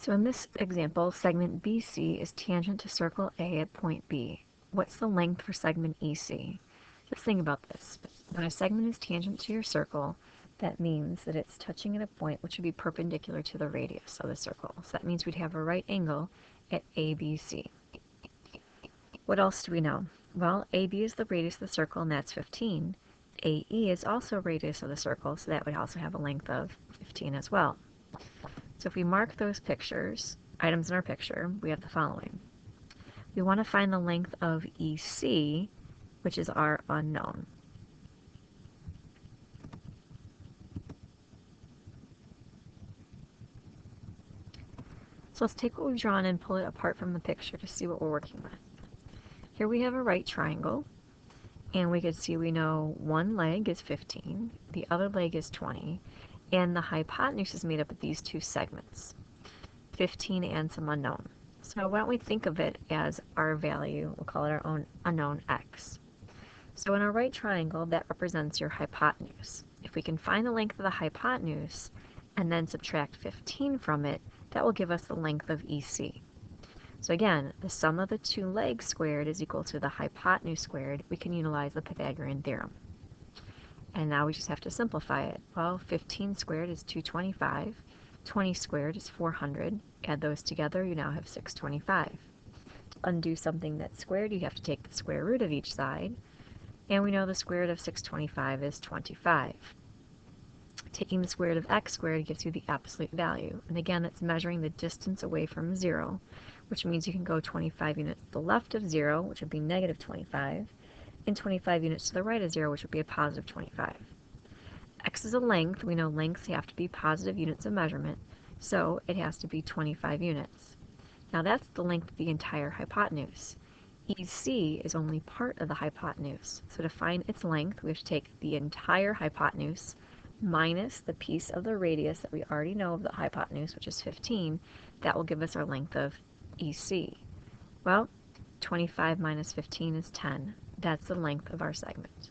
So in this example, segment BC is tangent to circle A at point B. What's the length for segment EC? Just think about this. When a segment is tangent to your circle, that means that it's touching at a point which would be perpendicular to the radius of the circle. So that means we'd have a right angle at ABC. What else do we know? Well, AB is the radius of the circle, and that's 15. AE is also radius of the circle, so that would also have a length of 15 as well. So if we mark those items in our picture, we have the following. We want to find the length of EC, which is our unknown. So let's take what we've drawn and pull it apart from the picture to see what we're working with. Here we have a right triangle, and we can see we know one leg is 15, the other leg is 20, and the hypotenuse is made up of these two segments, 15 and some unknown. So why don't we think of it as our value, we'll call it our own unknown x. So in our right triangle, that represents your hypotenuse. If we can find the length of the hypotenuse and then subtract 15 from it, that will give us the length of EC. So again, the sum of the two legs squared is equal to the hypotenuse squared. We can utilize the Pythagorean theorem. And now we just have to simplify it. Well, 15 squared is 225. 20 squared is 400. Add those together, you now have 625. To undo something that's squared, you have to take the square root of each side. And we know the square root of 625 is 25. Taking the square root of x squared gives you the absolute value. And again, it's measuring the distance away from 0, which means you can go 25 units to the left of 0, which would be negative 25, and 25 units to the right of 0, which would be a positive 25. X is a length. We know lengths have to be positive units of measurement, so it has to be 25 units. Now that's the length of the entire hypotenuse. EC is only part of the hypotenuse, so to find its length, we have to take the entire hypotenuse minus the piece of the radius that we already know of the hypotenuse, which is 15. That will give us our length of EC. Well, 25 minus 15 is 10. That's the length of our segment.